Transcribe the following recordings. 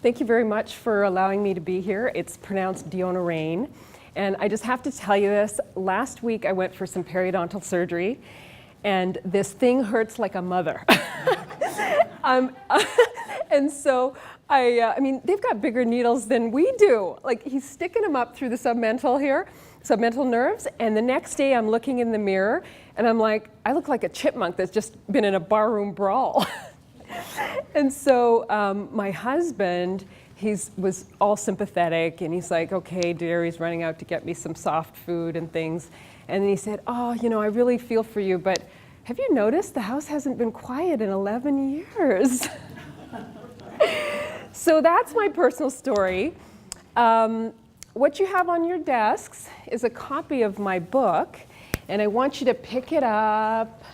Thank you very much for allowing me to be here. It's pronounced Diona Rain. And I just have to tell you this. Last week I went for some periodontal surgery, and this thing hurts like a mother. And so I mean, they've got bigger needles than we do. Like, he's sticking them up through the submental here, submental nerves, and the next day I'm looking in the mirror and I'm like, I look like a chipmunk that's just been in a barroom brawl. And so my husband, was all sympathetic, and he's like, okay, dear, he's running out to get me some soft food and things. And then he said, oh, you know, I really feel for you, but have you noticed the house hasn't been quiet in 11 years? So that's my personal story. What you have on your desks is a copy of my book, and I want you to pick it up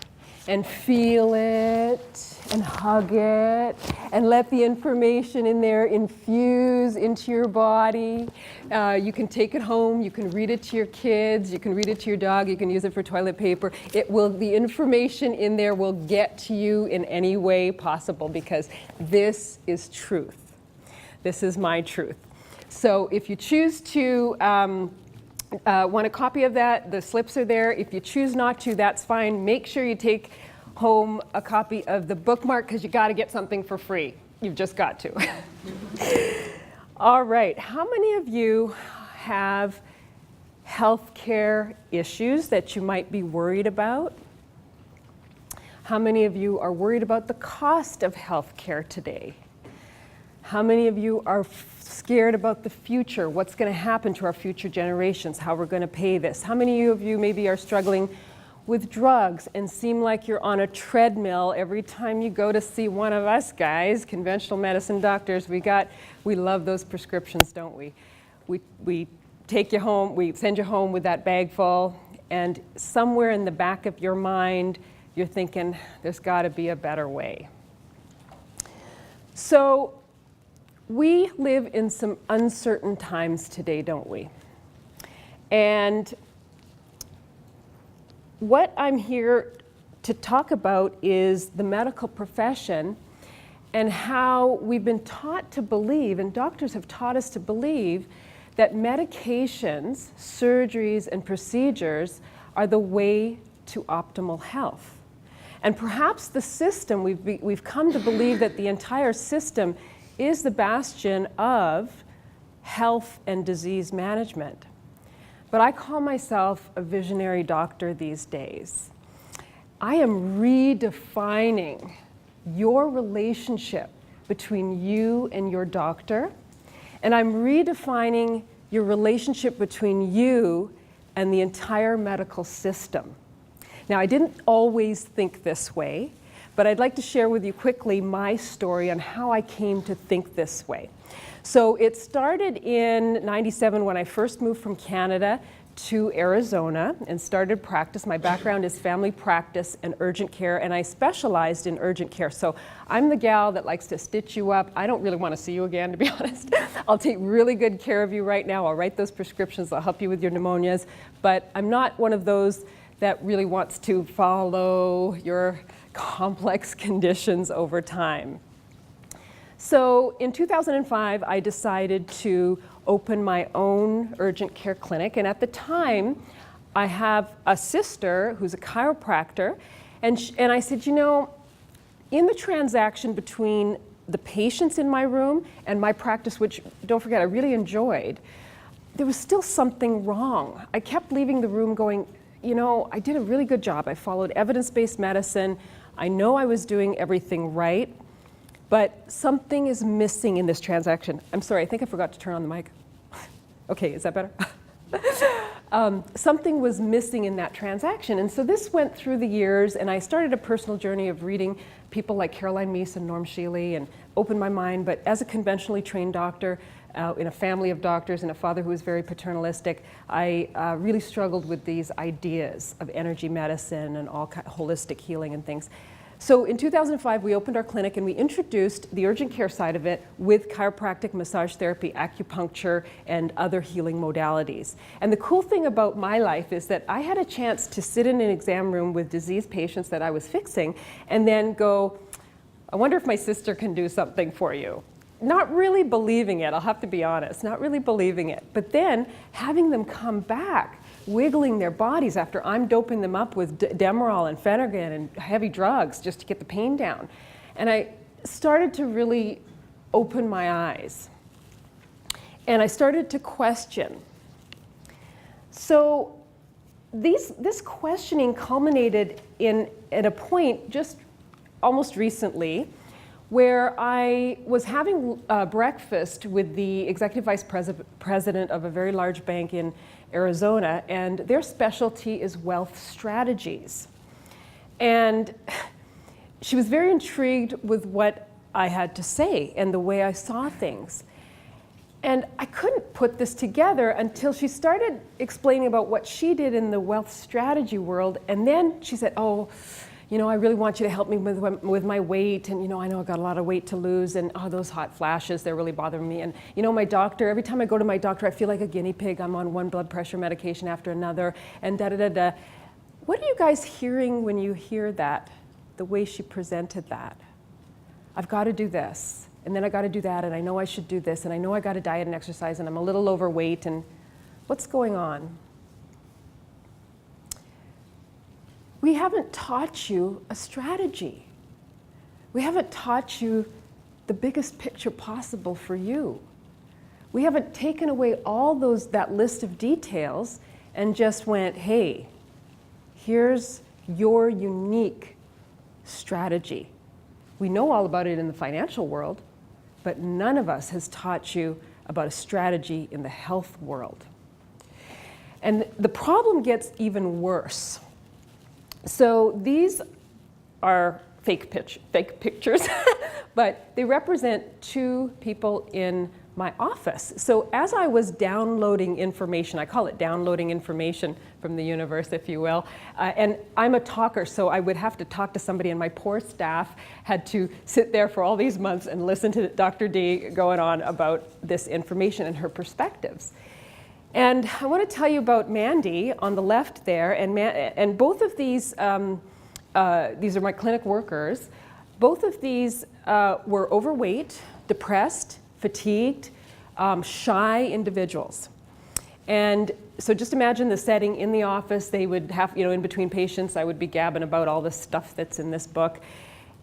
and feel it and hug it and let the information in there infuse into your body. You can take it home, you can read it to your kids, you can read it to your dog, you can use it for toilet paper. The information in there will get to you in any way possible, because this is truth. This is my truth. So if you choose to want a copy of that, the slips are there. If you choose not to, that's fine. Make sure you take home a copy of the bookmark, because you got to get something for free. You've just got to. All right, how many of you have healthcare issues that you might be worried about? How many of you are worried about the cost of healthcare today? How many of you are scared about the future? What's going to happen to our future generations? How we're going to pay this? How many of you maybe are struggling with drugs and seem like you're on a treadmill every time you go to see one of us guys, conventional medicine doctors? We love those prescriptions, don't we? We take you home, we send you home with that bag full, and somewhere in the back of your mind, you're thinking, there's got to be a better way. So we live in some uncertain times today, don't we? And what I'm here to talk about is the medical profession and how we've been taught to believe, and doctors have taught us to believe, that medications, surgeries, and procedures are the way to optimal health. And perhaps the system, we've come to believe that the entire system is the bastion of health and disease management. But I call myself a visionary doctor these days. I am redefining your relationship between you and your doctor, and I'm redefining your relationship between you and the entire medical system. Now, I didn't always think this way, but I'd like to share with you quickly my story on how I came to think this way. So it started in '97 when I first moved from Canada to Arizona and started practice. My background is family practice and urgent care, and I specialized in urgent care. So I'm the gal that likes to stitch you up. I don't really want to see you again, to be honest. I'll take really good care of you right now. I'll write those prescriptions. I'll help you with your pneumonias. But I'm not one of those that really wants to follow your complex conditions over time. So in 2005, I decided to open my own urgent care clinic. And at the time, I have a sister who's a chiropractor. And I said, you know, in the transaction between the patients in my room and my practice, which, don't forget, I really enjoyed, there was still something wrong. I kept leaving the room going, you know, I did a really good job. I followed evidence-based medicine. I know I was doing everything right, but something is missing in this transaction. I'm sorry, I think I forgot to turn on the mic. Okay, is that better? Something was missing in that transaction. And so this went through the years, and I started a personal journey of reading people like Caroline Meese and Norm Shealy and opened my mind. But as a conventionally trained doctor, in a family of doctors and a father who was very paternalistic, I really struggled with these ideas of energy medicine and all holistic healing and things. So in 2005, we opened our clinic and we introduced the urgent care side of it with chiropractic, massage therapy, acupuncture, and other healing modalities. And the cool thing about my life is that I had a chance to sit in an exam room with diseased patients that I was fixing and then go, I wonder if my sister can do something for you. not really believing it, I'll have to be honest, not really believing it. But then having them come back, wiggling their bodies after I'm doping them up with Demerol and Phenergan and heavy drugs just to get the pain down. And I started to really open my eyes. And I started to question. So this questioning culminated at a point just almost recently where I was having breakfast with the executive vice president of a very large bank in Arizona, and their specialty is wealth strategies. And she was very intrigued with what I had to say and the way I saw things. And I couldn't put this together until she started explaining about what she did in the wealth strategy world. And then she said, oh, you know, I really want you to help me with my weight. And, you know, I know I've got a lot of weight to lose. And, oh, those hot flashes, they're really bothering me. And, you know, my doctor, every time I go to my doctor, I feel like a guinea pig. I'm on one blood pressure medication after another. And da-da-da-da. What are you guys hearing when you hear that, the way she presented that? I've got to do this. And then I got to do that, and I know I should do this, and I know I got to diet and exercise, and I'm a little overweight, and what's going on? We haven't taught you a strategy. We haven't taught you the biggest picture possible for you. We haven't taken away all that list of details and just went, hey, here's your unique strategy. We know all about it in the financial world, but none of us has taught you about a strategy in the health world. And the problem gets even worse. So these are fake pictures, but they represent two people in my office. So as I was downloading information, I call it downloading information from the universe, if you will, and I'm a talker, so I would have to talk to somebody, and my poor staff had to sit there for all these months and listen to Dr. D going on about this information and her perspectives. And I want to tell you about Mandy on the left there, and both of these, these are my clinic workers. Both of these were overweight, depressed, fatigued, shy individuals. And so just imagine the setting in the office. They would have, you know, in between patients, I would be gabbing about all the stuff that's in this book.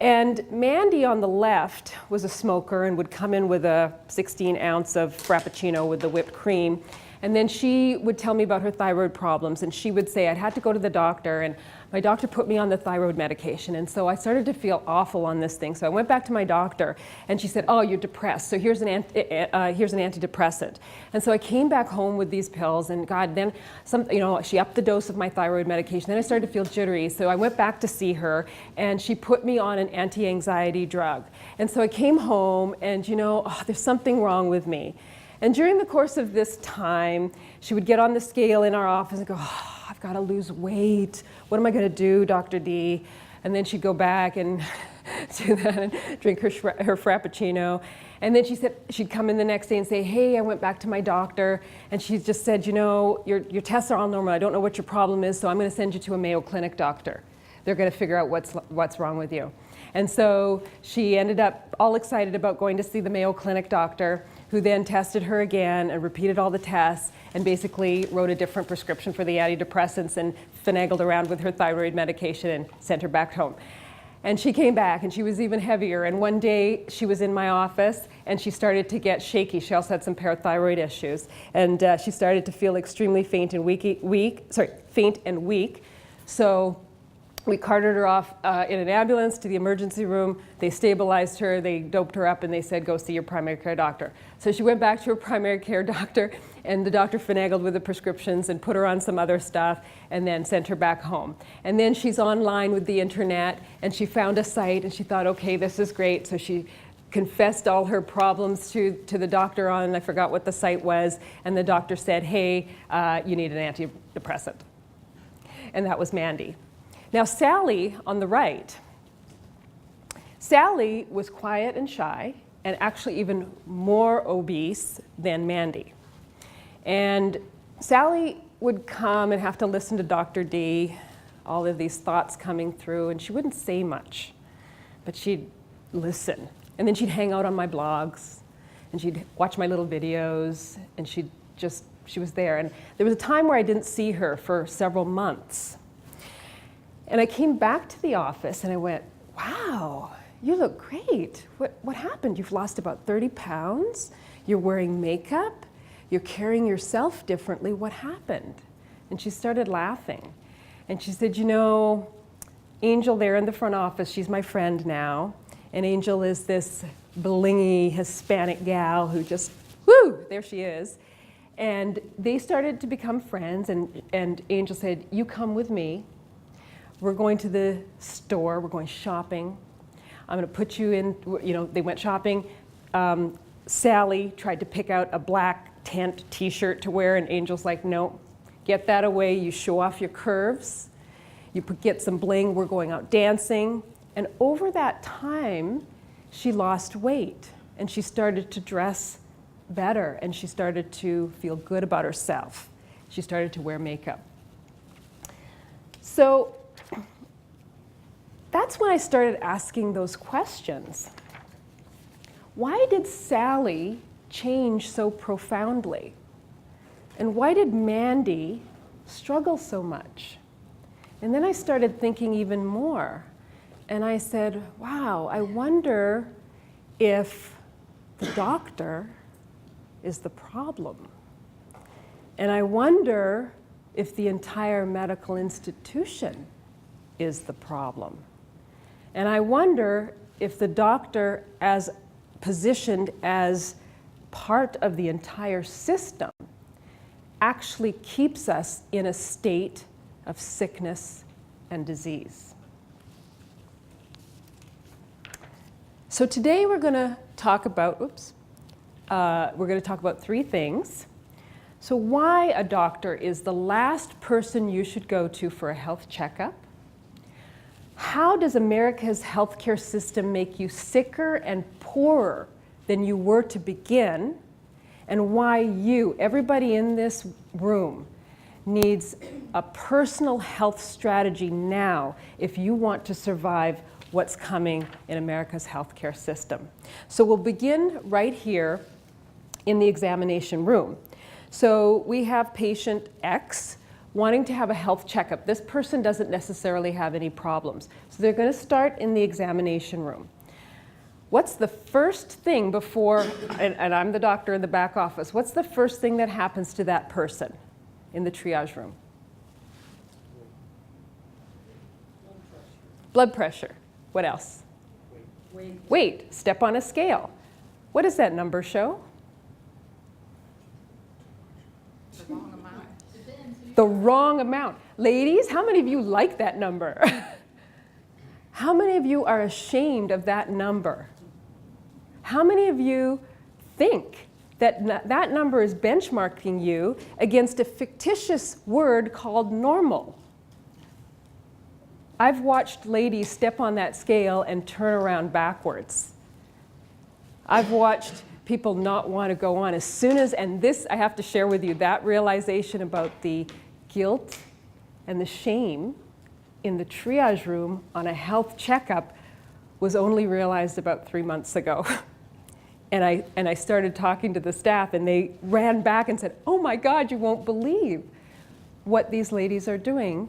And Mandy on the left was a smoker and would come in with a 16 ounce of Frappuccino with the whipped cream. And then she would tell me about her thyroid problems, and she would say, I'd had to go to the doctor, and my doctor put me on the thyroid medication. And so I started to feel awful on this thing. So I went back to my doctor, and she said, oh, you're depressed. So here's an antidepressant. And so I came back home with these pills, and God, then she upped the dose of my thyroid medication. Then I started to feel jittery. So I went back to see her, and she put me on an anti-anxiety drug. And so I came home, and there's something wrong with me. And during the course of this time, she would get on the scale in our office and go, oh, I've got to lose weight. What am I going to do, Dr. D? And then she'd go back and do that and drink her Frappuccino. And then she'd come in the next day and say, hey, I went back to my doctor, and she just said, your tests are all normal. I don't know what your problem is, so I'm going to send you to a Mayo Clinic doctor. They're going to figure out what's wrong with you. And so she ended up all excited about going to see the Mayo Clinic doctor, who then tested her again and repeated all the tests and basically wrote a different prescription for the antidepressants and finagled around with her thyroid medication and sent her back home. And she came back, and she was even heavier. And one day she was in my office, and she started to get shaky. She also had some parathyroid issues, and she started to feel extremely faint and weak. So we carted her off in an ambulance to the emergency room. They stabilized her, they doped her up, and they said, go see your primary care doctor. So she went back to her primary care doctor, and the doctor finagled with the prescriptions and put her on some other stuff and then sent her back home. And then she's online with the internet, and she found a site, and she thought, okay, this is great. So she confessed all her problems to the doctor on, I forgot what the site was, and the doctor said, hey, you need an antidepressant. And that was Mandy. Now, Sally on the right, Sally was quiet and shy, and actually even more obese than Mandy. And Sally would come and have to listen to Dr. D, all of these thoughts coming through, and she wouldn't say much, but she'd listen. And then she'd hang out on my blogs, and she'd watch my little videos, and she was there. And there was a time where I didn't see her for several months. And I came back to the office and I went, wow, you look great. What happened? You've lost about 30 pounds. You're wearing makeup. You're carrying yourself differently. What happened? And she started laughing. And she said, you know, Angel there in the front office, she's my friend now. And Angel is this blingy Hispanic gal who just, whoo, there she is. And they started to become friends, and Angel said, you come with me. We're going to the store, we're going shopping. I'm gonna put you in, you know, they went shopping. Sally tried to pick out a black tent t-shirt to wear, and Angel's like, no, get that away, you show off your curves. You get some bling, we're going out dancing. And over that time, she lost weight, and she started to dress better, and she started to feel good about herself. She started to wear makeup. So that's when I started asking those questions. Why did Sally change so profoundly? And why did Mandy struggle so much? And then I started thinking even more. And I said, wow, I wonder if the doctor is the problem. And I wonder if the entire medical institution is the problem. And I wonder if the doctor, as positioned as part of the entire system, actually keeps us in a state of sickness and disease. So today we're going to talk about, we're going to talk about three things. So why a doctor is the last person you should go to for a health checkup. How does America's healthcare system make you sicker and poorer than you were to begin? And why you, everybody in this room, needs a personal health strategy now if you want to survive what's coming in America's healthcare system. So we'll begin right here in the examination room. So we have patient X wanting to have a health checkup. This person doesn't necessarily have any problems. So they're going to start in the examination room. What's the first thing before, and I'm the doctor in the back office, what's the first thing that happens to that person in the triage room? Blood pressure. What else? Weight. Step on a scale. What does that number show? The wrong amount. The wrong amount. Ladies, how many of you like that number? How many of you are ashamed of that number? How many of you think that that number is benchmarking you against a fictitious word called normal? I've watched ladies step on that scale and turn around backwards. I've watched people not want to go on as soon as, and this I have to share with you, that realization about the guilt and the shame in the triage room on a health checkup was only realized about 3 months ago. And I started talking to the staff, and they ran back and said, oh my God, you won't believe what these ladies are doing.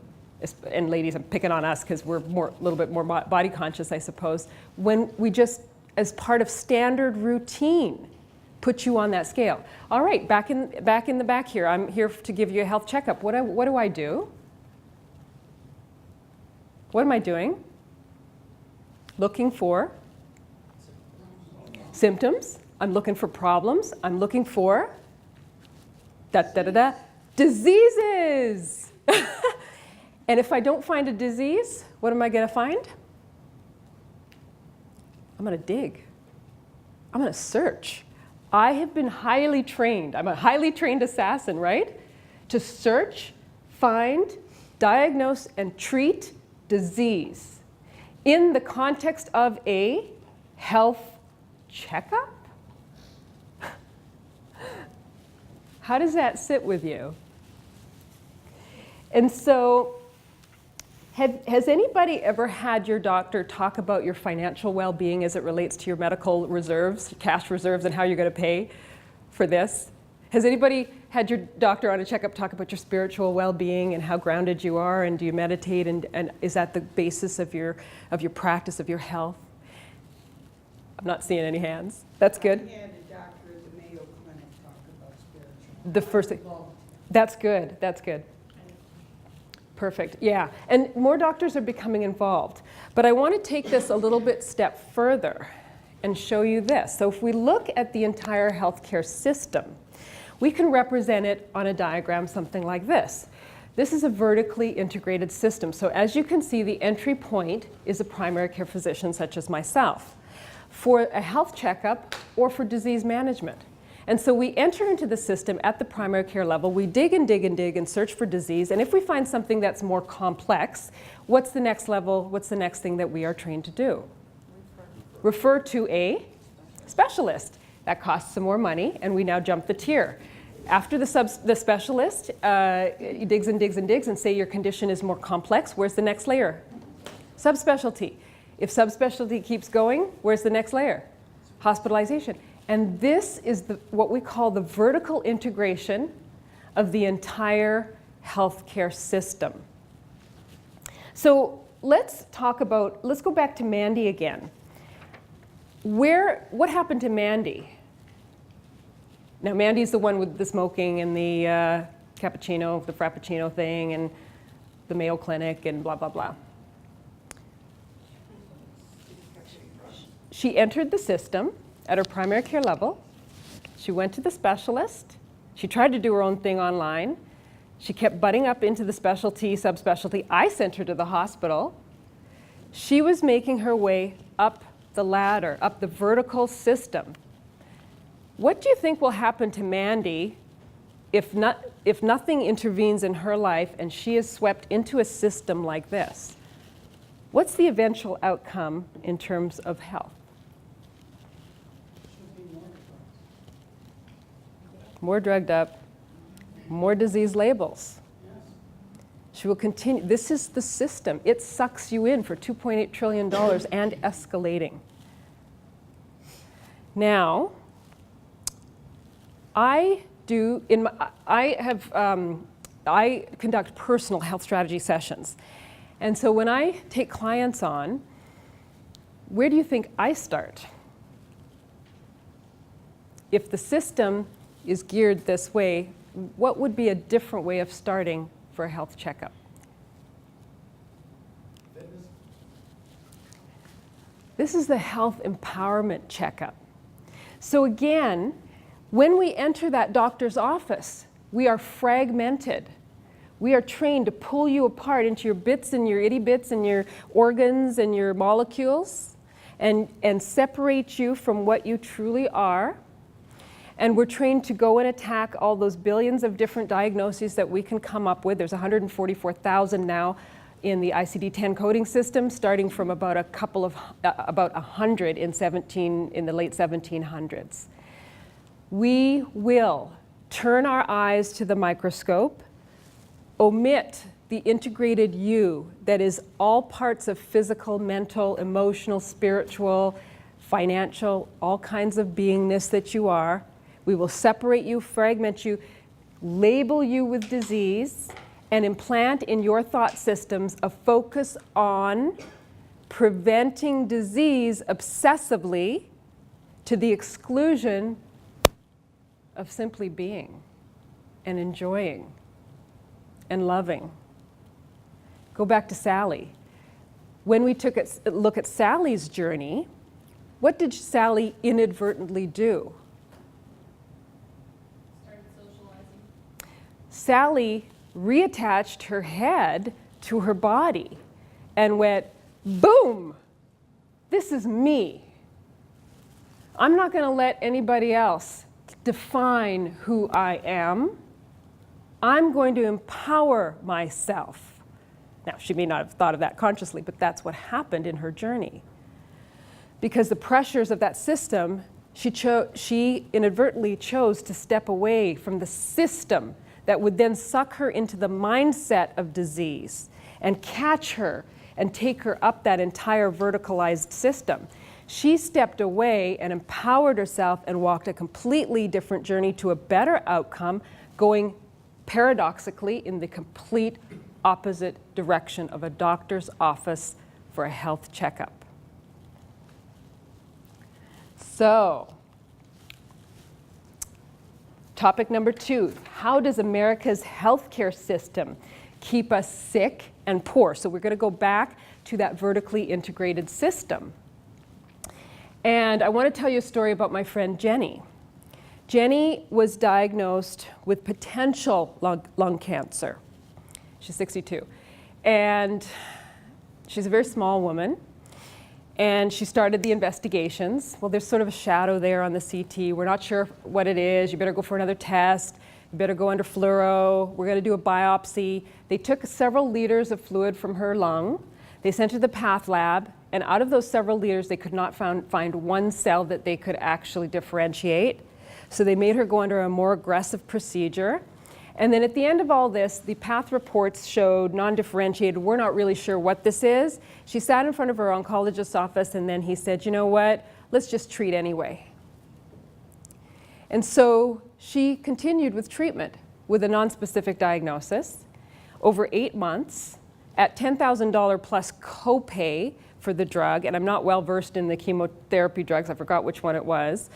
And ladies, I'm picking on us because we're a little bit more body conscious, I suppose, when we just, as part of standard routine, put you on that scale. All right, back in the back here, I'm here to give you a health checkup. What do I do? What am I doing? Looking for symptoms. I'm looking for problems. I'm looking for diseases. And if I don't find a disease, what am I going to find? I'm going to dig. I'm going to search. I have been highly trained. I'm a highly trained assassin, right? To search, find, diagnose, and treat disease in the context of a health checkup? How does that sit with you? And so, Has anybody ever had your doctor talk about your financial well-being as it relates to your medical reserves, cash reserves, and how you're going to pay for this? Has anybody had your doctor on a checkup talk about your spiritual well-being and how grounded you are, and do you meditate, and is that the basis of your practice, of your health? I'm not seeing any hands. That's good. I had a doctor at the Mayo Clinic talk about spiritual. The first thing. Involved. That's good. That's good. Perfect. Yeah. And more doctors are becoming involved. But I want to take this a little bit step further and show you this. So if we look at the entire healthcare system, we can represent it on a diagram something like this. This is a vertically integrated system. So as you can see, the entry point is a primary care physician such as myself for a health checkup or for disease management. And so we enter into the system at the primary care level. We dig and dig and dig and search for disease. And if we find something that's more complex, what's the next level? What's the next thing that we are trained to do? Refer to a specialist. That costs some more money, and we now jump the tier. After the specialist digs and digs and digs and say your condition is more complex, where's the next layer? Subspecialty. If subspecialty keeps going, where's the next layer? Hospitalization. And this is what we call the vertical integration of the entire healthcare system. So let's go back to Mandy again. What happened to Mandy? Now, Mandy's the one with the smoking and the cappuccino, the frappuccino thing, and the Mayo Clinic, and blah, blah, blah. She entered the system at her primary care level. She went to the specialist. She tried to do her own thing online. She kept butting up into the specialty, subspecialty. I sent her to the hospital. She was making her way up the ladder, up the vertical system. What do you think will happen to Mandy if nothing intervenes in her life and she is swept into a system like this? What's the eventual outcome in terms of health? More drugged up, more disease labels. She will continue. This is the system. It sucks you in for $2.8 trillion and escalating. Now, I conduct personal health strategy sessions. And so when I take clients on, where do you think I start? If the system is geared this way, what would be a different way of starting for a health checkup? Fitness. This is the health empowerment checkup. So again, when we enter that doctor's office, we are fragmented. We are trained to pull you apart into your bits and your itty bits and your organs and your molecules and separate you from what you truly are. And we're trained to go and attack all those billions of different diagnoses that we can come up with. There's 144,000 now in the ICD-10 coding system, starting from about 100 in the late 1700s. We will turn our eyes to the microscope, omit the integrated you that is all parts of physical, mental, emotional, spiritual, financial, all kinds of beingness that you are. We will separate you, fragment you, label you with disease, and implant in your thought systems a focus on preventing disease obsessively to the exclusion of simply being and enjoying and loving. Go back to Sally. When we took a look at Sally's journey, what did Sally inadvertently do? Started socializing. Sally reattached her head to her body and went, boom, this is me. I'm not going to let anybody else define who I am. I'm going to empower myself. Now, she may not have thought of that consciously, but that's what happened in her journey. Because the pressures of that system, she inadvertently chose to step away from the system that would then suck her into the mindset of disease and catch her and take her up that entire verticalized system. She stepped away and empowered herself and walked a completely different journey to a better outcome, going paradoxically in the complete opposite direction of a doctor's office for a health checkup. So, topic number 2, how does America's healthcare system keep us sick and poor? So we're going to go back to that vertically integrated system. And I want to tell you a story about my friend Jenny. Jenny was diagnosed with potential lung cancer. She's 62. And she's a very small woman. And she started the investigations. Well, there's sort of a shadow there on the CT. We're not sure what it is. You better go for another test. You better go under fluoro. We're going to do a biopsy. They took several liters of fluid from her lung. They sent her to the path lab. And out of those several liters, they could not find one cell that they could actually differentiate. So they made her go under a more aggressive procedure. And then at the end of all this, the path reports showed non-differentiated. We're not really sure what this is. She sat in front of her oncologist's office, and then he said, you know what, let's just treat anyway. And so she continued with treatment with a nonspecific diagnosis over 8 months at $10,000 plus copay for the drug. And I'm not well versed in the chemotherapy drugs. I forgot which one it was.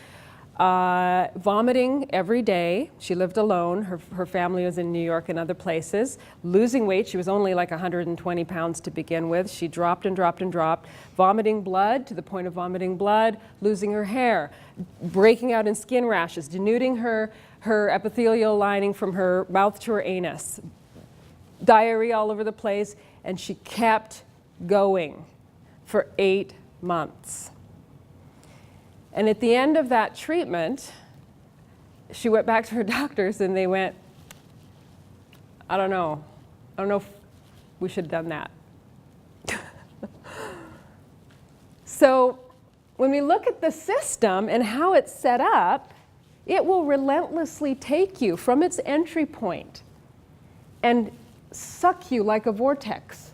Vomiting every day. She lived alone. Her family was in New York and other places. Losing weight. She was only like 120 pounds to begin with. She dropped and dropped and dropped. Vomiting blood to the point of vomiting blood. Losing her hair. Breaking out in skin rashes. Denuding her epithelial lining from her mouth to her anus. Diarrhea all over the place. And she kept going for 8 months. And at the end of that treatment, she went back to her doctors and they went, I don't know if we should have done that. So when we look at the system and how it's set up, it will relentlessly take you from its entry point and suck you like a vortex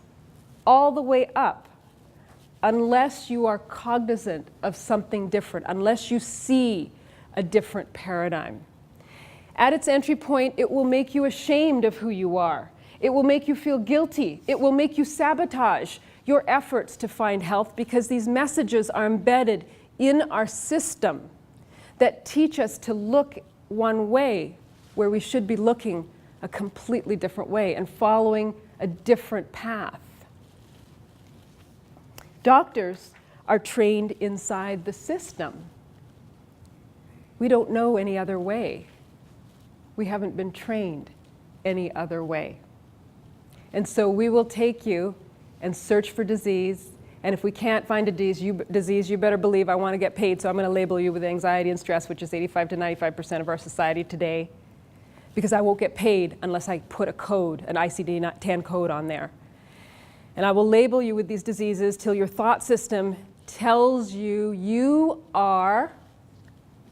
all the way up, unless you are cognizant of something different, unless you see a different paradigm. At its entry point, it will make you ashamed of who you are. It will make you feel guilty. It will make you sabotage your efforts to find health, because these messages are embedded in our system that teach us to look one way where we should be looking a completely different way and following a different path. Doctors are trained inside the system. We don't know any other way. We haven't been trained any other way. And so we will take you and search for disease. And if we can't find a disease, you better believe I want to get paid, so I'm going to label you with anxiety and stress, which is 85 to 95% of our society today, because I won't get paid unless I put a code, an ICD-10 code on there. And I will label you with these diseases till your thought system tells you you are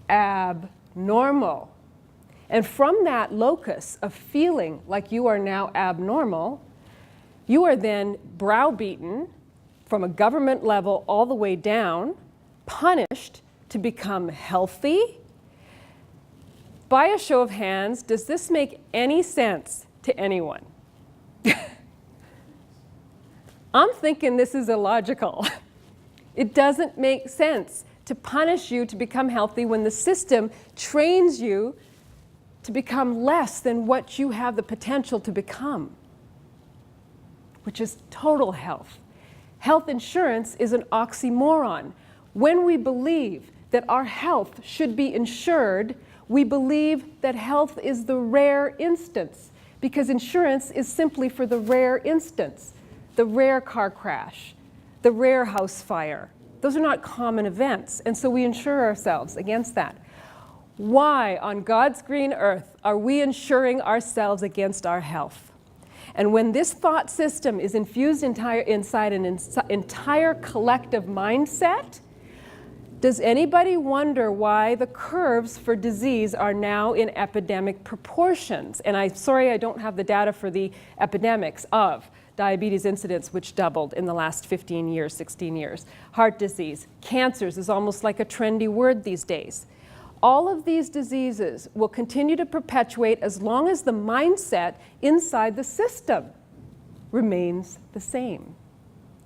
abnormal. And from that locus of feeling like you are now abnormal, you are then browbeaten from a government level all the way down, punished to become healthy. By a show of hands, does this make any sense to anyone? I'm thinking this is illogical. It doesn't make sense to punish you to become healthy when the system trains you to become less than what you have the potential to become, which is total health. Health insurance is an oxymoron. When we believe that our health should be insured, we believe that health is the rare instance, because insurance is simply for the rare instance. The rare car crash, the rare house fire. Those are not common events, and so we insure ourselves against that. Why on God's green earth are we insuring ourselves against our health? And when this thought system is infused inside an entire collective mindset, Does anybody wonder why the curves for disease are now in epidemic proportions? And I'm sorry I don't have the data for the epidemics of diabetes incidence, which doubled in the last 15 years, 16 years. Heart disease, cancers is almost like a trendy word these days. All of these diseases will continue to perpetuate as long as the mindset inside the system remains the same.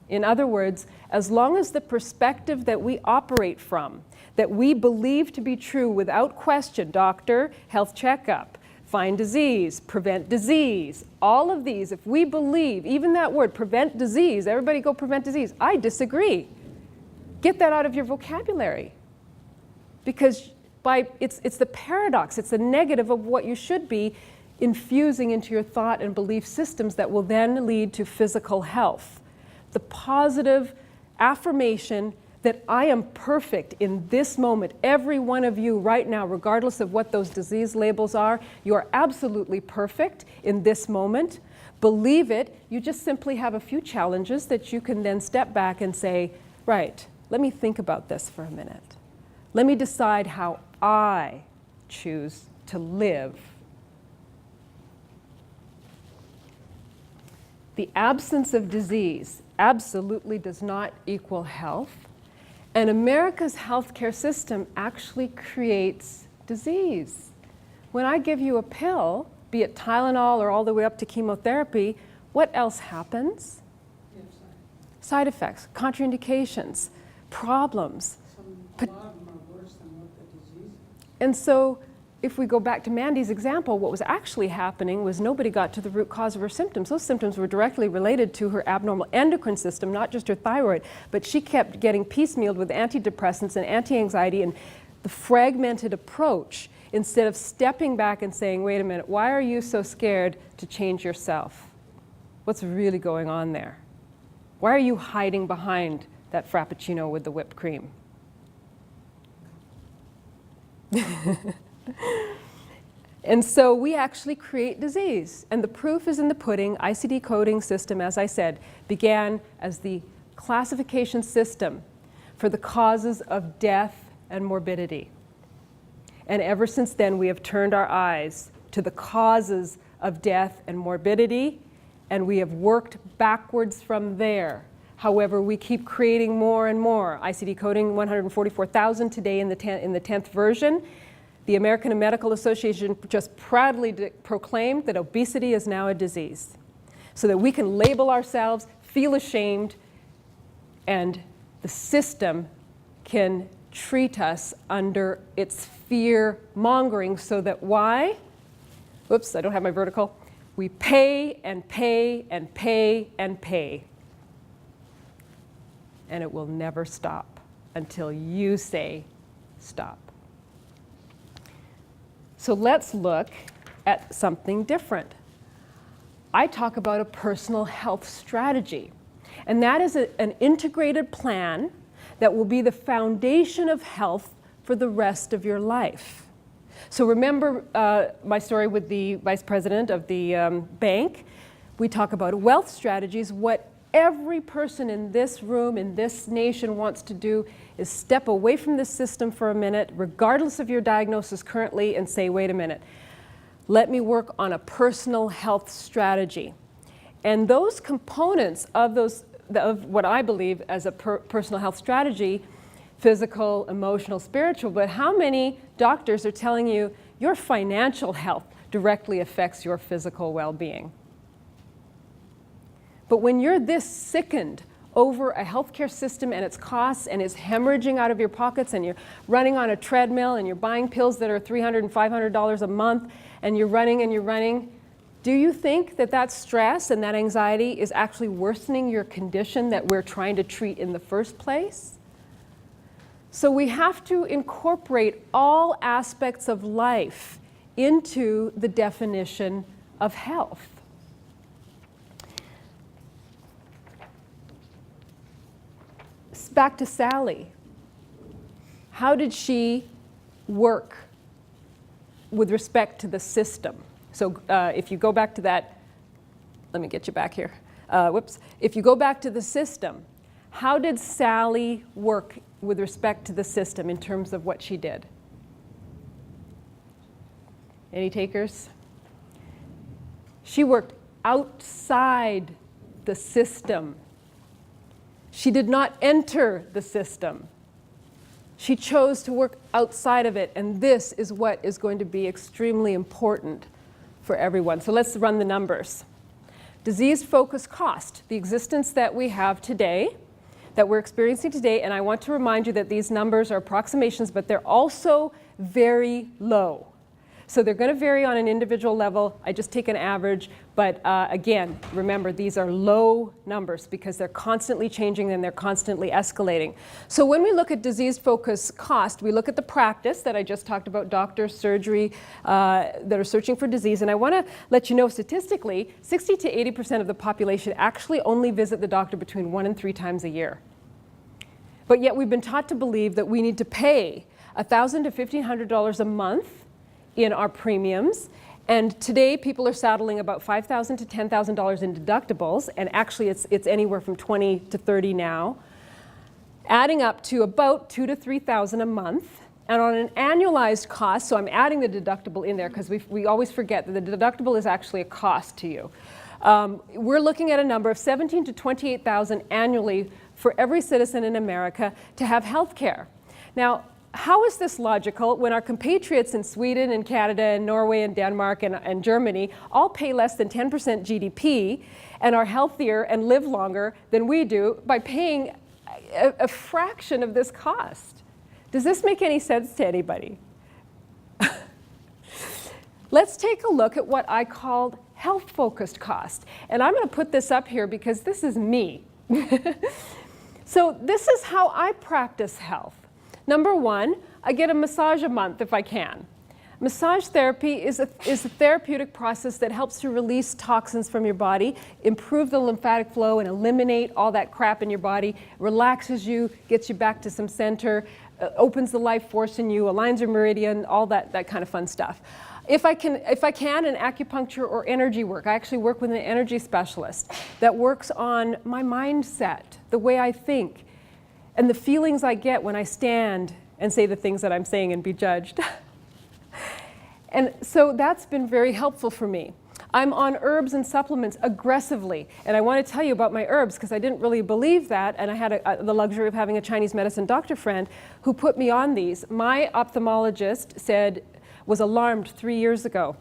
In other words, as long as the perspective that we operate from, that we believe to be true without question, doctor, health checkup, find disease, prevent disease, all of these, if we believe, even that word, prevent disease, everybody go prevent disease, I disagree. Get that out of your vocabulary. Because it's the paradox, it's the negative of what you should be infusing into your thought and belief systems that will then lead to physical health. The positive affirmation that I am perfect in this moment. Every one of you right now, regardless of what those disease labels are, you are absolutely perfect in this moment. Believe it. You just simply have a few challenges that you can then step back and say, right, let me think about this for a minute. Let me decide how I choose to live. The absence of disease absolutely does not equal health. And America's healthcare system actually creates disease. When I give you a pill, be it Tylenol or all the way up to chemotherapy, what else happens? Side effects, contraindications, problems. A lot of them are worse than what the disease is. And so if we go back to Mandy's example, what was actually happening was nobody got to the root cause of her symptoms. Those symptoms were directly related to her abnormal endocrine system, not just her thyroid. But she kept getting piecemealed with antidepressants and anti-anxiety and the fragmented approach instead of stepping back and saying, wait a minute, why are you so scared to change yourself? What's really going on there? Why are you hiding behind that Frappuccino with the whipped cream? And so we actually create disease. And the proof is in the pudding. ICD coding system, as I said, began as the classification system for the causes of death and morbidity. And ever since then, we have turned our eyes to the causes of death and morbidity, and we have worked backwards from there. However, we keep creating more and more. ICD coding 144,000 today in the 10th version. The American Medical Association just proudly proclaimed that obesity is now a disease, so that we can label ourselves, feel ashamed, and the system can treat us under its fear-mongering so that why? Whoops, I don't have my vertical. We pay and pay and pay and pay. And it will never stop until you say stop. So let's look at something different. I talk about a personal health strategy. And that is an integrated plan that will be the foundation of health for the rest of your life. So remember my story with the vice president of the bank. We talk about wealth strategies. What every person in this room, in this nation wants to do is step away from this system for a minute, regardless of your diagnosis currently, and say, wait a minute, let me work on a personal health strategy. And those components of what I believe as a personal health strategy, physical, emotional, spiritual, but how many doctors are telling you your financial health directly affects your physical well-being? But when you're this sickened over a healthcare system and its costs and it's hemorrhaging out of your pockets and you're running on a treadmill and you're buying pills that are $300 and $500 a month and you're running, do you think that that stress and that anxiety is actually worsening your condition that we're trying to treat in the first place? So we have to incorporate all aspects of life into the definition of health. Back to Sally. How did she work with respect to the system? So if you go back to that, let me get you back here. Whoops. If you go back to the system, How did Sally work with respect to the system in terms of what she did? Any takers? She worked outside the system. She did not enter the system. She chose to work outside of it, and this is what is going to be extremely important for everyone. So let's run the numbers. Disease-focused cost, the existence that we have today, that we're experiencing today, and I want to remind you that these numbers are approximations, but they're also very low. So they're going to vary on an individual level. I just take an average, but again, remember, these are low numbers because they're constantly changing and they're constantly escalating. So when we look at disease-focused cost, we look at the practice that I just talked about, doctors, surgery, that are searching for disease. And I want to let you know statistically, 60 to 80% of the population actually only visit the doctor between 1 and 3 times a year. But yet we've been taught to believe that we need to pay $1,000 to $1,500 a month in our premiums. And today people are saddling about $5,000 to $10,000 in deductibles, and actually it's anywhere from 20 to 30 now, adding up to about $2,000 to $3,000 a month. And on an annualized cost, so I'm adding the deductible in there because we always forget that the deductible is actually a cost to you. We're looking at a number of $17,000 to $28,000 annually for every citizen in America to have health care. Now, how is this logical when our compatriots in Sweden and Canada and Norway and Denmark and Germany all pay less than 10% GDP and are healthier and live longer than we do by paying a fraction of this cost? Does this make any sense to anybody? Let's take a look at what I called health-focused cost. And I'm going to put this up here because this is me. So this is how I practice health. Number one, I get a massage a month if I can. Massage therapy is a therapeutic process that helps to release toxins from your body, improve the lymphatic flow, and eliminate all that crap in your body, relaxes you, gets you back to some center, opens the life force in you, aligns your meridian, all that kind of fun stuff. If I can, an acupuncture or energy work. I actually work with an energy specialist that works on my mindset, the way I think, and the feelings I get when I stand and say the things that I'm saying and be judged. And so that's been very helpful for me. I'm on herbs and supplements aggressively, and I want to tell you about my herbs because I didn't really believe that, and I had the luxury of having a Chinese medicine doctor friend who put me on these. My ophthalmologist was alarmed 3 years ago,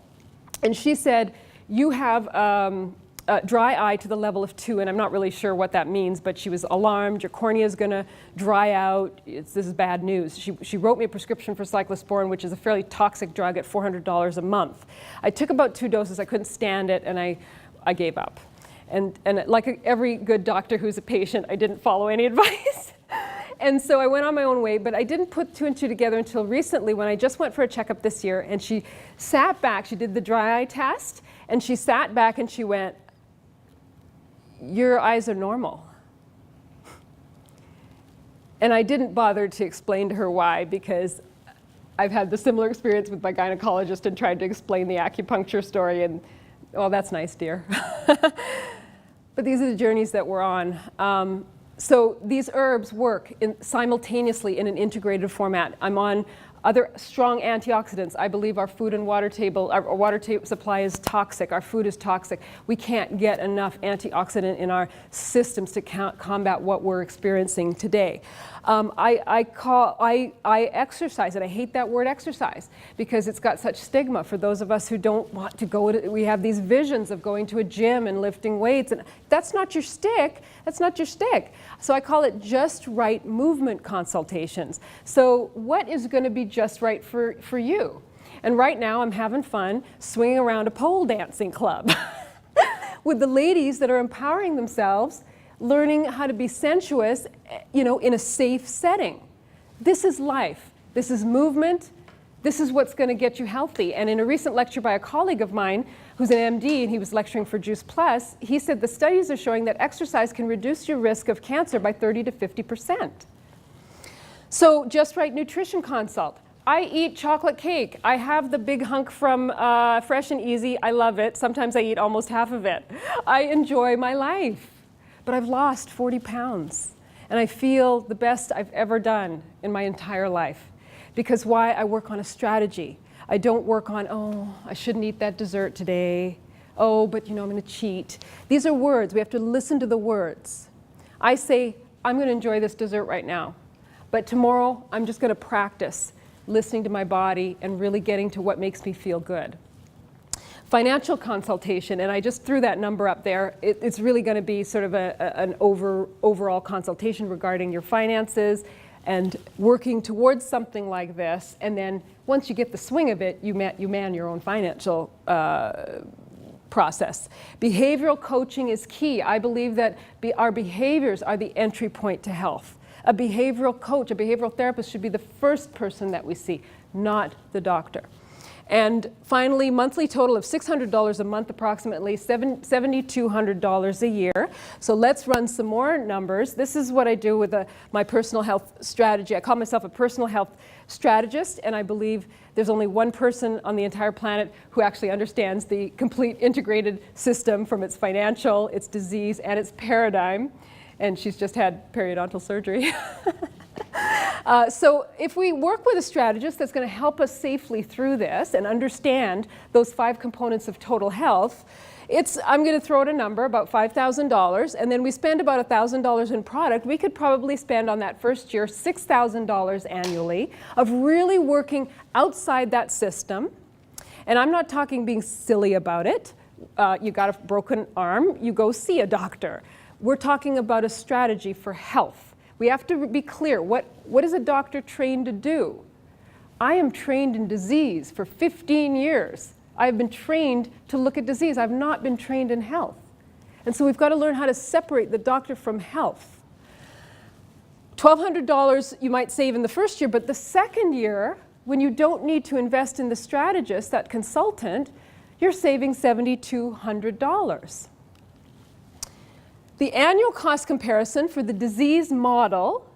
and she said, you have dry eye to the level of 2, and I'm not really sure what that means, but she was alarmed. Your cornea is going to dry out. This is bad news. She wrote me a prescription for cyclosporin, which is a fairly toxic drug at $400 a month. I took about 2 doses. I couldn't stand it, and I gave up. And like every good doctor who's a patient, I didn't follow any advice. And so I went on my own way, but I didn't put 2 and 2 together until recently when I just went for a checkup this year, and she sat back. She did the dry eye test, and she sat back and she went, your eyes are normal. And I didn't bother to explain to her why, because I've had the similar experience with my gynecologist and tried to explain the acupuncture story, and, oh, that's nice, dear. But these are the journeys that we're on. So these herbs work simultaneously in an integrated format. I'm on other strong antioxidants. I believe our food and water table, our water supply is toxic. Our food is toxic. We can't get enough antioxidant in our systems to combat what we're experiencing today. I exercise, and I hate that word exercise because it's got such stigma for those of us who don't want to go to, we have these visions of going to a gym and lifting weights, and that's not your stick. That's not your stick. So I call it just right movement consultations. So what is going to be just right for you? And right now I'm having fun swinging around a pole dancing club with the ladies that are empowering themselves, learning how to be sensuous, in a safe setting. This is life. This is movement. This is what's going to get you healthy. And in a recent lecture by a colleague of mine who's an MD, and he was lecturing for Juice Plus, he said the studies are showing that exercise can reduce your risk of cancer by 30 to 50%. So Just Right Nutrition Consult. I eat chocolate cake. I have the big hunk from Fresh and Easy. I love it. Sometimes I eat almost half of it. I enjoy my life. But I've lost 40 pounds. And I feel the best I've ever done in my entire life. Because why? I work on a strategy. I don't work on, oh, I shouldn't eat that dessert today. Oh, but I'm going to cheat. These are words. We have to listen to the words. I say, I'm going to enjoy this dessert right now. But tomorrow, I'm just going to practice listening to my body and really getting to what makes me feel good. Financial consultation, and I just threw that number up there. It's really going to be sort of an overall consultation regarding your finances and working towards something like this. And then once you get the swing of it, you man your own financial process. Behavioral coaching is key. I believe that our behaviors are the entry point to health. A behavioral coach, a behavioral therapist should be the first person that we see, not the doctor. And finally, monthly total of $600 a month, approximately $7,200 a year. So let's run some more numbers. This is what I do with my personal health strategy. I call myself a personal health strategist, and I believe there's only one person on the entire planet who actually understands the complete integrated system from its financial, its disease, and its paradigm. And she's just had periodontal surgery. So if we work with a strategist that's going to help us safely through this and understand those 5 components of total health, I'm going to throw out a number, about $5,000, and then we spend about $1,000 in product. We could probably spend on that first year $6,000 annually of really working outside that system. And I'm not talking being silly about it. You got a broken arm, you go see a doctor. We're talking about a strategy for health. We have to be clear, what is a doctor trained to do? I am trained in disease for 15 years. I've been trained to look at disease. I've not been trained in health. And so we've got to learn how to separate the doctor from health. $1,200 you might save in the first year, but the second year, when you don't need to invest in the strategist, that consultant, you're saving $7,200. The annual cost comparison for the disease model,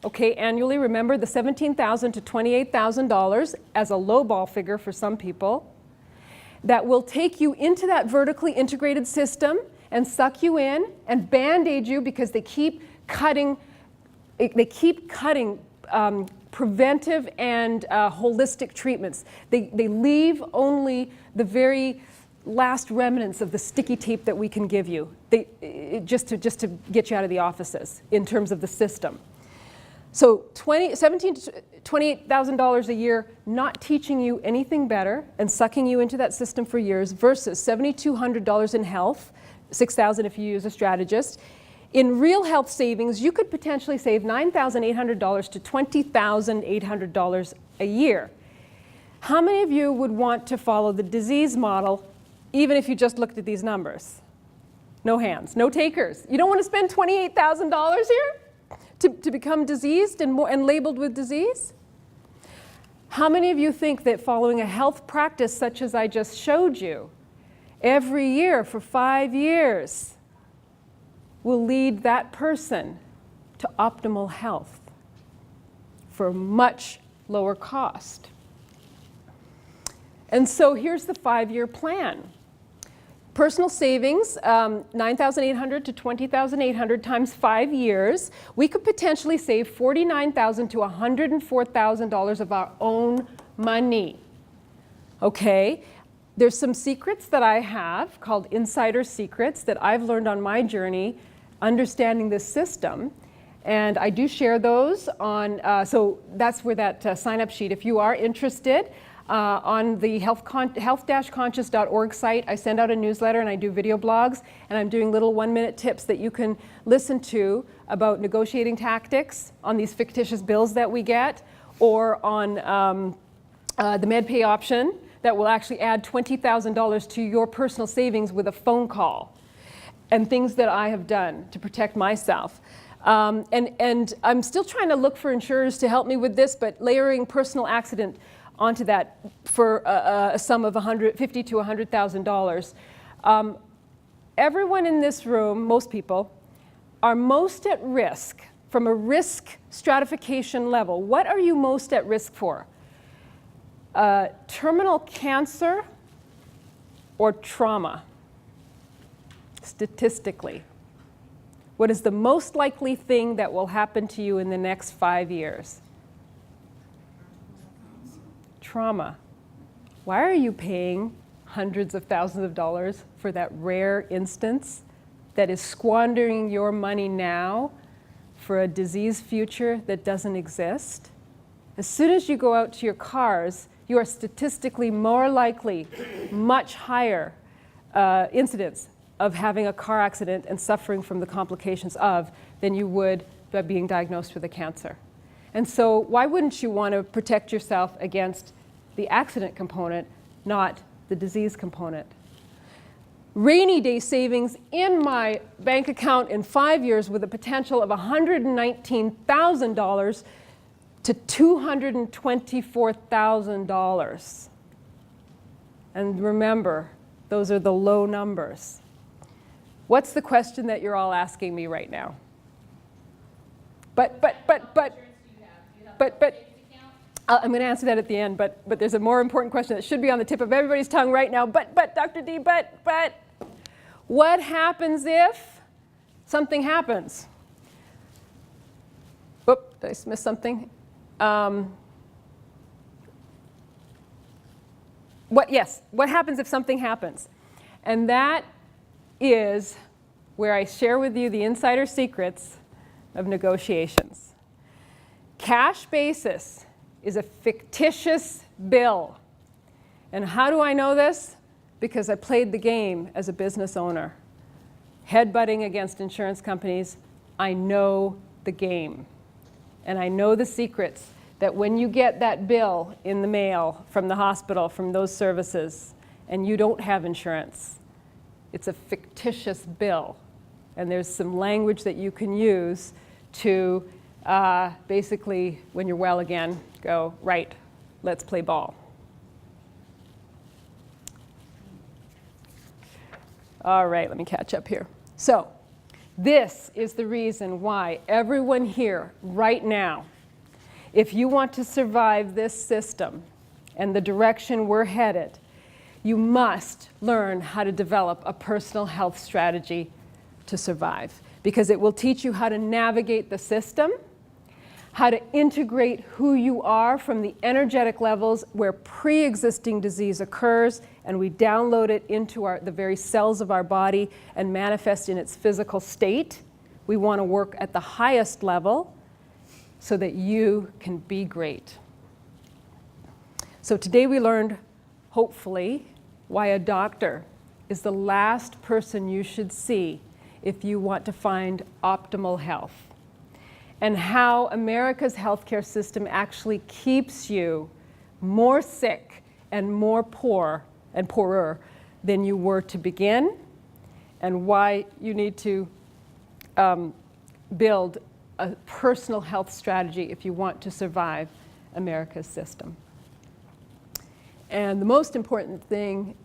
okay, annually, remember the $17,000 to $28,000 as a lowball figure for some people, that will take you into that vertically integrated system and suck you in and band-aid you because they keep cutting preventive and holistic treatments. They leave only the very last remnants of the sticky tape that we can give you, just to get you out of the offices in terms of the system. So $17,000 to $28,000 a year, not teaching you anything better and sucking you into that system for years, versus $7,200 in health, $6,000 if you use a strategist. In real health savings, you could potentially save $9,800 to $20,800 a year. How many of you would want to follow the disease model even if you just looked at these numbers? No hands, no takers. You don't want to spend $28,000 here to become diseased and labeled with disease? How many of you think that following a health practice such as I just showed you, every year for 5 years, will lead that person to optimal health for much lower cost? And so here's the 5-year plan. Personal savings, $9,800 to $20,800 times 5 years. We could potentially save $49,000 to $104,000 of our own money. Okay? There's some secrets that I have called insider secrets that I've learned on my journey understanding this system. And I do share those on, so that's where that sign-up sheet, if you are interested, on the health-conscious.org site, I send out a newsletter and I do video blogs, and I'm doing little 1-minute tips that you can listen to about negotiating tactics on these fictitious bills that we get, or on the MedPay option that will actually add $20,000 to your personal savings with a phone call, and things that I have done to protect myself. And I'm still trying to look for insurers to help me with this, but layering personal accident onto that for a sum of $50,000 to $100,000. Everyone in this room, most people, are most at risk from a risk stratification level. What are you most at risk for? Terminal cancer or trauma, statistically. What is the most likely thing that will happen to you in the next 5 years? Trauma. Why are you paying hundreds of thousands of dollars for that rare instance that is squandering your money now for a disease future that doesn't exist? As soon as you go out to your cars, you are statistically more likely, much higher incidence of having a car accident and suffering from the complications of than you would by being diagnosed with a cancer. And so why wouldn't you want to protect yourself against the accident component, not the disease component? Rainy day savings in my bank account in 5 years with a potential of $119,000 to $224,000. And remember, those are the low numbers. What's the question that you're all asking me right now? I'm going to answer that at the end, but there's a more important question that should be on the tip of everybody's tongue right now. But Dr. D, what happens if something happens? Whoop, did I miss something? What happens if something happens? And that is where I share with you the insider secrets of negotiations. Cash basis is a fictitious bill. And how do I know this? Because I played the game as a business owner. Headbutting against insurance companies, I know the game. And I know the secrets that when you get that bill in the mail from the hospital, from those services, and you don't have insurance, it's a fictitious bill. And there's some language that you can use to basically, when you're well again, go, right, let's play ball. All right, let me catch up here. So this is the reason why everyone here right now, if you want to survive this system and the direction we're headed, you must learn how to develop a personal health strategy to survive, because it will teach you how to navigate the system, how to integrate who you are from the energetic levels where pre-existing disease occurs, and we download it into the very cells of our body and manifest in its physical state. We want to work at the highest level so that you can be great. So today we learned, hopefully, why a doctor is the last person you should see if you want to find optimal health, and how America's healthcare system actually keeps you more sick and more poor and poorer than you were to begin, and why you need to build a personal health strategy if you want to survive America's system. And the most important thing,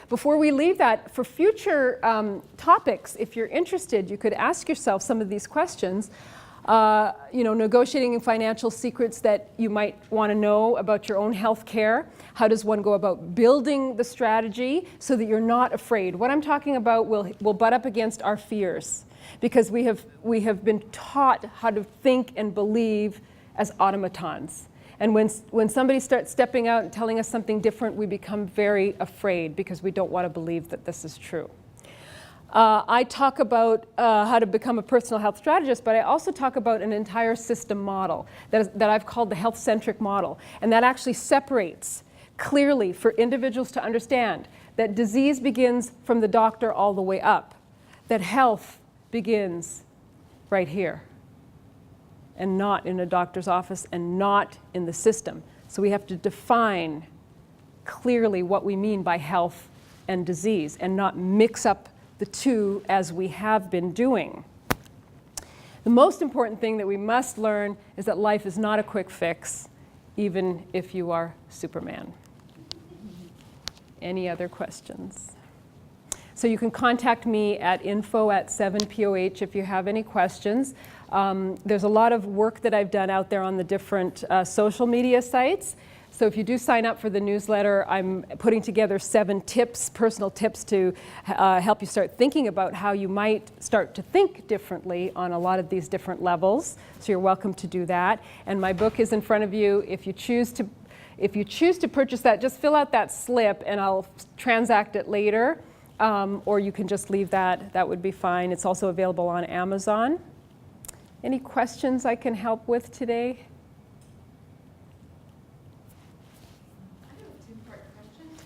before we leave that, for future topics, if you're interested, you could ask yourself some of these questions. Negotiating financial secrets that you might want to know about your own health care. How does one go about building the strategy so that you're not afraid? What I'm talking about will butt up against our fears, because we have been taught how to think and believe as automatons. And when somebody starts stepping out and telling us something different, we become very afraid because we don't want to believe that this is true. I talk about how to become a personal health strategist, but I also talk about an entire system model that I've called the health-centric model. And that actually separates clearly for individuals to understand that disease begins from the doctor all the way up, that health begins right here, and not in a doctor's office and not in the system. So we have to define clearly what we mean by health and disease and not mix up the two as we have been doing. The most important thing that we must learn is that life is not a quick fix, even if you are Superman. Any other questions? So you can contact me at info@7poh if you have any questions. There's a lot of work that I've done out there on the different social media sites So if you do sign up for the newsletter, I'm putting together 7 tips, personal tips to help you start thinking about how you might start to think differently on a lot of these different levels. So you're welcome to do that. And my book is in front of you. If you choose to purchase that, just fill out that slip and I'll transact it later. Or you can just leave that. That would be fine. It's also available on Amazon. Any questions I can help with today?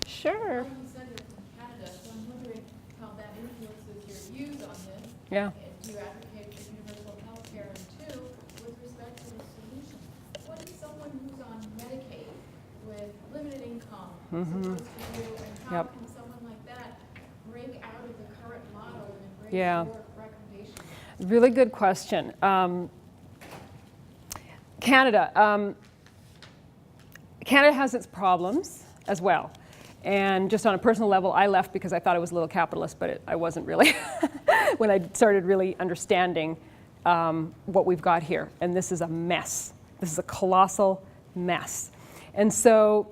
Sure. You said you're from Canada, so I'm wondering how that influences your views on this. Yeah. Do you advocate for universal health care? And 2, with respect to the solution, what if someone who's on Medicaid with limited income supposed to do, and how Yep. can someone like that break out of the current model and embrace Yeah. your recommendations? Really good question. Canada. Canada has its problems as well. And just on a personal level, I left because I thought it was a little capitalist, but I wasn't really when I started really understanding what we've got here. And this is a mess. This is a colossal mess. And so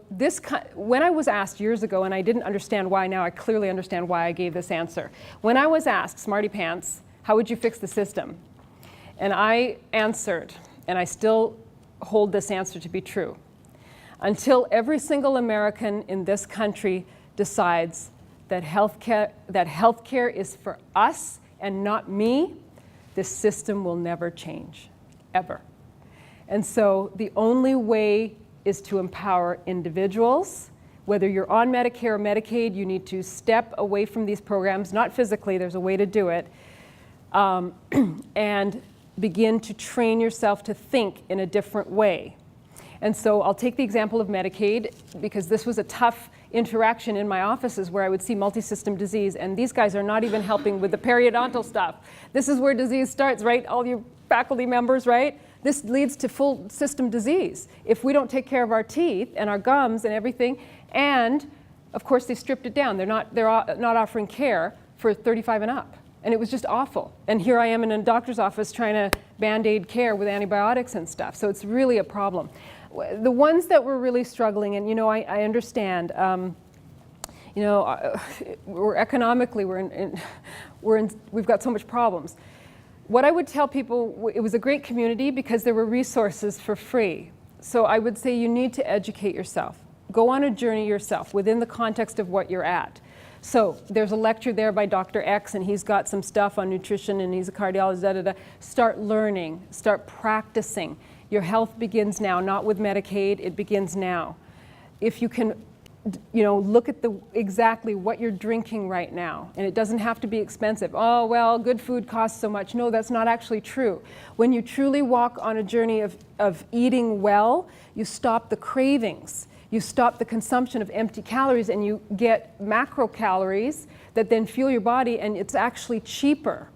when I was asked years ago, and I didn't understand why, now I clearly understand why I gave this answer. When I was asked, Smarty Pants, how would you fix the system? And I answered, and I still hold this answer to be true. Until every single American in this country decides that healthcare is for us and not me, this system will never change, ever. And so the only way is to empower individuals. Whether you're on Medicare or Medicaid, you need to step away from these programs, not physically, there's a way to do it, and begin to train yourself to think in a different way. And so I'll take the example of Medicaid because this was a tough interaction in my offices where I would see multi-system disease, and these guys are not even helping with the periodontal stuff. This is where disease starts, right? All you faculty members, right? This leads to full system disease if we don't take care of our teeth and our gums and everything. And of course, they stripped it down. They're not offering care for 35 and up. And it was just awful. And here I am in a doctor's office trying to band-aid care with antibiotics and stuff. So it's really a problem. The ones that were really struggling, and I understand, we're economically, we've got so much problems. What I would tell people, it was a great community because there were resources for free. So I would say you need to educate yourself. Go on a journey yourself within the context of what you're at. So there's a lecture there by Dr. X, and he's got some stuff on nutrition, and he's a cardiologist, Start learning, start practicing. Your health begins now, not with Medicaid, it begins now. If you can, look at exactly what you're drinking right now, and it doesn't have to be expensive. Oh, well, good food costs so much. No, that's not actually true. When you truly walk on a journey of eating well, you stop the cravings. You stop the consumption of empty calories, and you get macro calories that then fuel your body, and it's actually cheaper.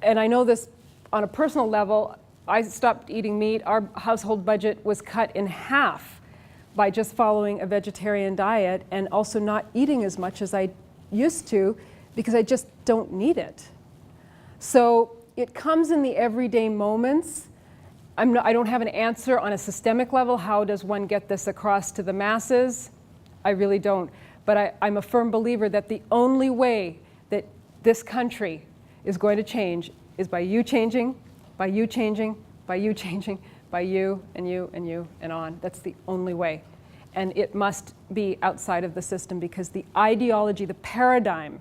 And I know this on a personal level. I stopped eating meat. Our household budget was cut in half by just following a vegetarian diet and also not eating as much as I used to because I just don't need it. So it comes in the everyday moments. I don't have an answer on a systemic level. How does one get this across to the masses? I really don't. But I'm a firm believer that the only way that this country is going to change is by you changing, by you changing, by you changing, by you and you and you and on. That's the only way. And it must be outside of the system because the ideology, the paradigm,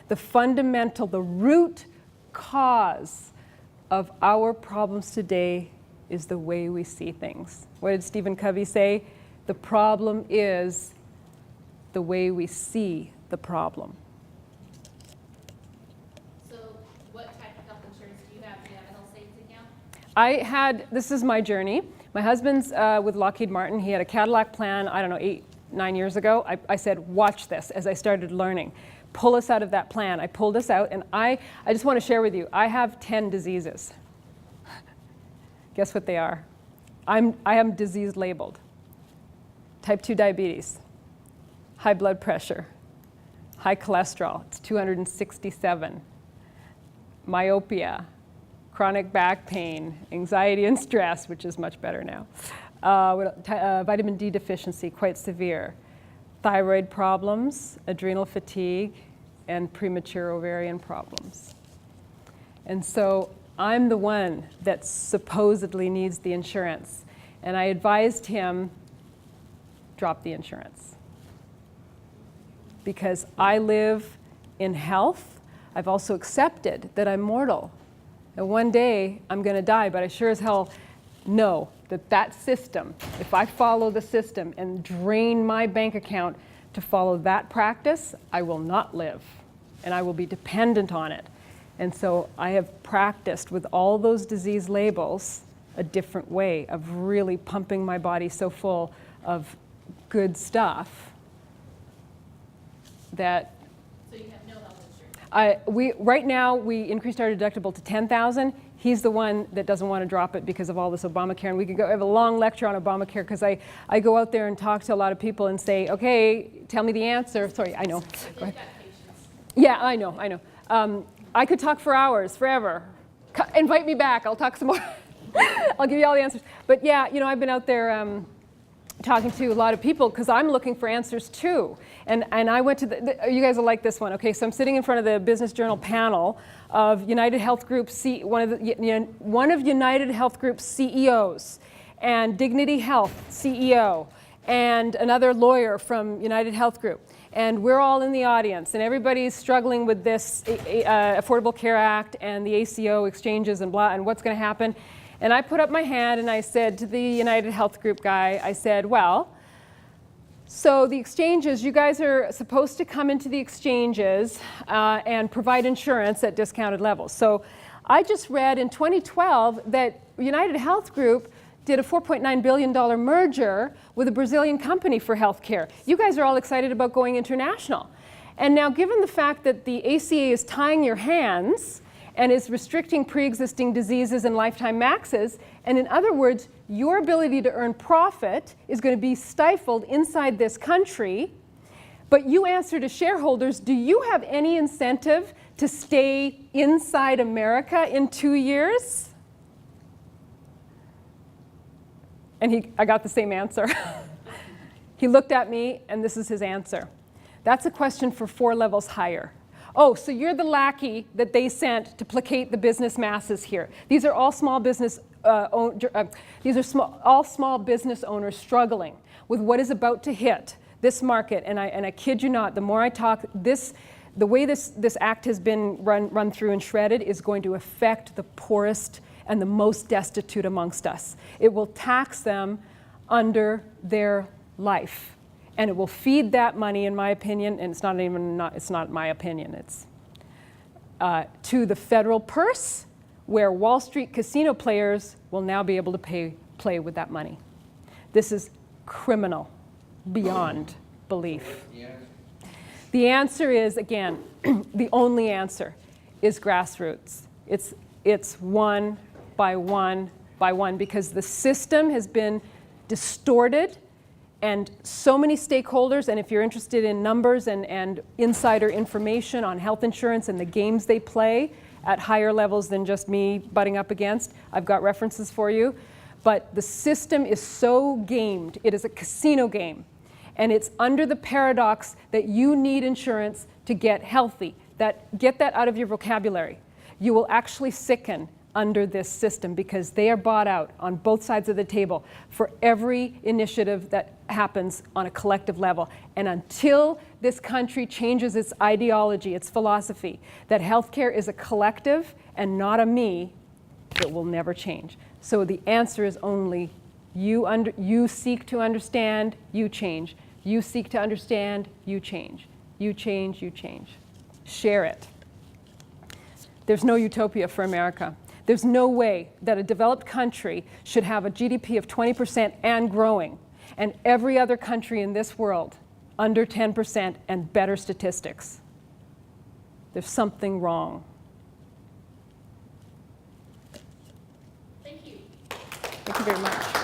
the fundamental, the root cause of our problems today is the way we see things. What did Stephen Covey say? The problem is the way we see the problem. So what type of health insurance do you have? Do you have a health savings account? This is my journey. My husband's with Lockheed Martin. He had a Cadillac plan, 8-9 years ago. I said, watch this as I started learning. Pull us out of that plan. I pulled us out, and I just want to share with you, I have 10 diseases. Guess what they are? I am disease labeled. Type 2 diabetes, high blood pressure, high cholesterol, it's 267, myopia, chronic back pain, anxiety and stress, which is much better now, Vitamin D deficiency, quite severe, thyroid problems, adrenal fatigue, and premature ovarian problems. And so I'm the one that supposedly needs the insurance. And I advised him, drop the insurance. Because I live in health. I've also accepted that I'm mortal. And one day I'm going to die, but I sure as hell know that that system, if I follow the system and drain my bank account to follow that practice, I will not live. And I will be dependent on it. And so I have practiced with all those disease labels a different way of really pumping my body so full of good stuff that So you have no health insurance? right now we increased our deductible to $10,000. He's the one that doesn't want to drop it because of all this Obamacare. And we could go have a long lecture on Obamacare because I go out there and talk to a lot of people and say, okay, tell me the answer. Sorry, I know. Go They've ahead. got patience. Yeah, I know. I could talk for hours, forever. Invite me back, I'll talk some more. I'll give you all the answers. But yeah, you know, I've been out there talking to a lot of people because I'm looking for answers too. And I went to you guys will like this one. Okay, so I'm sitting in front of the Business Journal panel of United Health Group, one of United Health Group's CEOs, and Dignity Health CEO, and another lawyer from United Health Group. And we're all in the audience, and everybody's struggling with this Affordable Care Act and the ACO exchanges and blah, and what's going to happen. And I put up my hand and I said to the United Health Group guy, I said, well, so the exchanges, you guys are supposed to come into the exchanges and provide insurance at discounted levels. So I just read in 2012 that United Health Group did a $4.9 billion merger with a Brazilian company for healthcare. You guys are all excited about going international. And now, given the fact that the ACA is tying your hands and is restricting pre-existing diseases and lifetime maxes, and in other words, your ability to earn profit is going to be stifled inside this country, but you answer to shareholders, do you have any incentive to stay inside America in 2 years? And I got the same answer. He looked at me, and this is his answer. That's a question for 4 levels higher. Oh, so you're the lackey that they sent to placate the business masses here. These are all small business all small business owners struggling with what is about to hit this market. And I kid you not, the more I talk, the way this act has been run through and shredded is going to affect the poorest and the most destitute amongst us. It will tax them under their life. And it will feed that money, in my opinion, and it's not my opinion, it's to the federal purse, where Wall Street casino players will now be able to play with that money. This is criminal beyond belief. The answer is, again, the only answer is grassroots. It's one by one by one, because the system has been distorted, and so many stakeholders, and if you're interested in numbers and insider information on health insurance and the games they play at higher levels than just me butting up against, I've got references for you. But the system is so gamed, it is a casino game. And it's under the paradox that you need insurance to get healthy. Get that out of your vocabulary. You will actually sicken under this system because they are bought out on both sides of the table for every initiative that happens on a collective level. And until this country changes its ideology, its philosophy, that healthcare is a collective and not a me, it will never change. So the answer is only you seek to understand, you change. You seek to understand, you change. You change, you change. Share it. There's no utopia for America. There's no way that a developed country should have a GDP of 20% and growing, and every other country in this world under 10% and better statistics. There's something wrong. Thank you. Thank you very much.